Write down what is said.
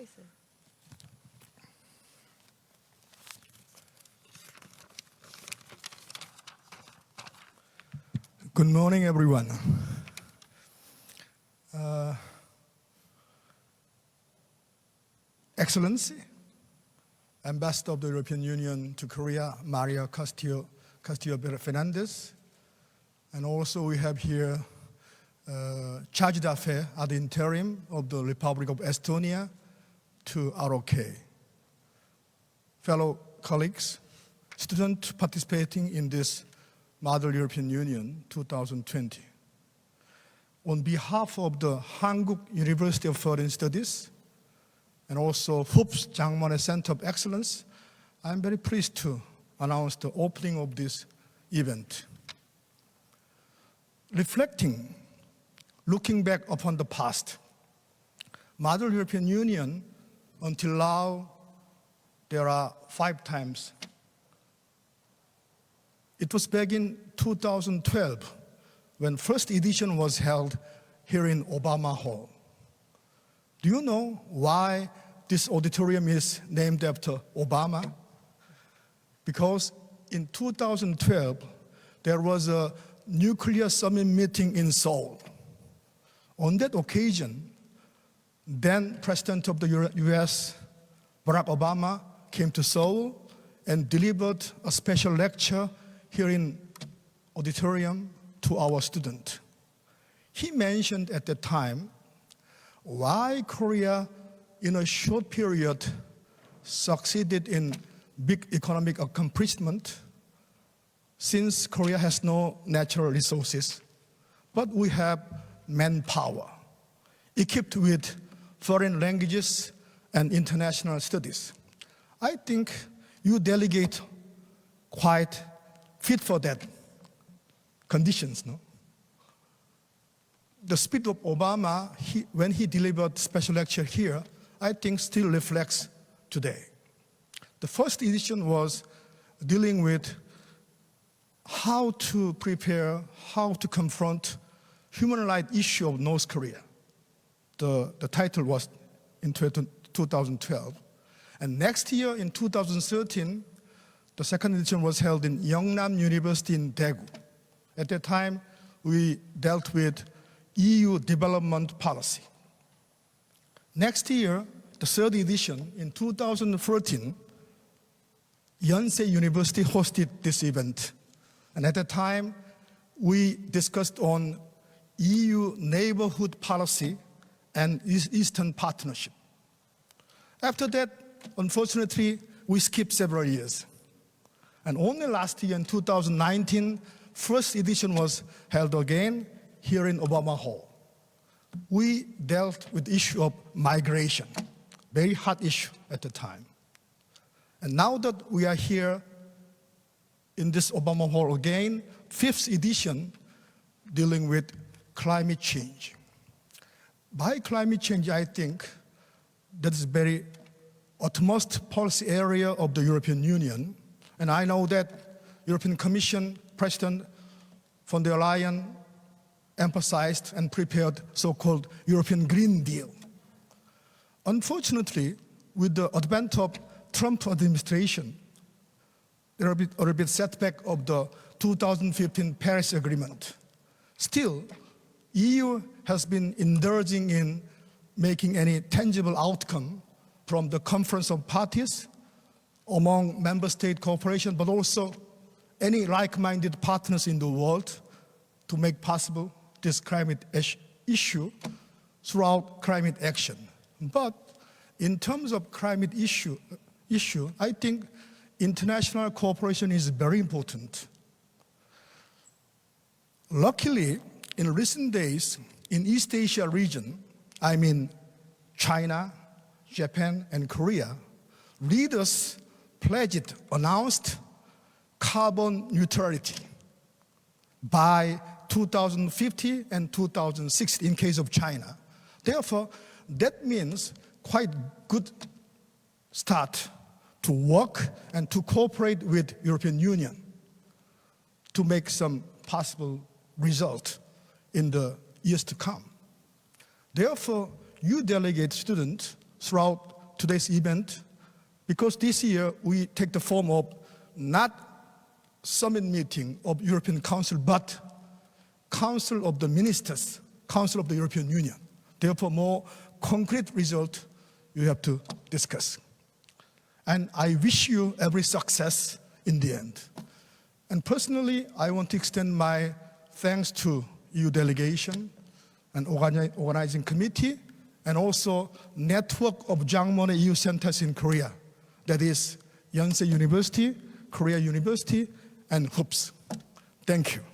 서 있어요. Good morning, everyone. Excellency, Ambassador of the European Union to Korea, Maria Castillo Fernandez, and also we have here Charge d'Affaires ad interim of the Republic of Estonia to ROK. Fellow colleagues, students participating in this Model European Union 2020. On behalf of the Hankuk University of Foreign Studies and also HOOPS Jangmone Center of Excellence, I'm very pleased to announce the opening of this event. Reflecting, looking back upon the past, Model European Union until now, there are 5 times. It was back in 2012 when first edition was held here in Obama Hall. Do you know why this auditorium is named after Obama? Because in 2012, there was a nuclear summit meeting in Seoul. On that occasion, then President of the US, Barack Obama, came to Seoul and delivered a special lecture here in auditorium to our student. He mentioned at the time why Korea in a short period succeeded in big economic accomplishment since Korea has no natural resources, but we have manpower equipped with foreign languages and international studies. I think you delegate quite fit for that conditions, no? The spirit of Obama, when he delivered special lecture here, I think still reflects today. The first edition was dealing with how to prepare, how to confront human rights issue of North Korea. The title was in 2012. And next year in 2013, the second edition was held in Yeongnam University in Daegu. At that time, we dealt with EU development policy. Next year, the third edition, in 2013, Yonsei University hosted this event. And at that time, we discussed on EU neighborhood policy and Eastern Partnership. After that, unfortunately, we skipped several years. And only last year in 2019, first edition was held again here in Obama Hall. We dealt with the issue of migration, very hot issue at the time. And now that we are here in this Obama Hall again, fifth edition dealing with climate change. By climate change, I think that is very utmost policy area of the European Union. And I know that European Commission President von der Leyen emphasized and prepared so-called European Green Deal. Unfortunately, with the advent of Trump administration, there are a bit setback of the 2015 Paris Agreement. Still, EU has been indulging in making any tangible outcome from the Conference of Parties among member state cooperation, but also any like-minded partners in the world to make possible this climate issue throughout climate action. But in terms of climate issue, I think international cooperation is very important. Luckily, in recent days, in East Asia region, I mean China, Japan, and Korea, leaders announced carbon neutrality by 2050 and 2060 in case of China. Therefore, that means quite good start to work and to cooperate with European Union to make some possible result in the years to come. Therefore, you delegate students throughout today's event, because this year we take the form of not summit meeting of European Council, but Council of the Ministers, Council of the European Union. Therefore, more concrete result you have to discuss. And I wish you every success in the end. And personally, I want to extend my thanks to EU delegation and organizing committee, and also network of Jean Monnet EU centers in Korea. That is Yonsei University, Korea University, and HOOPS. Thank you.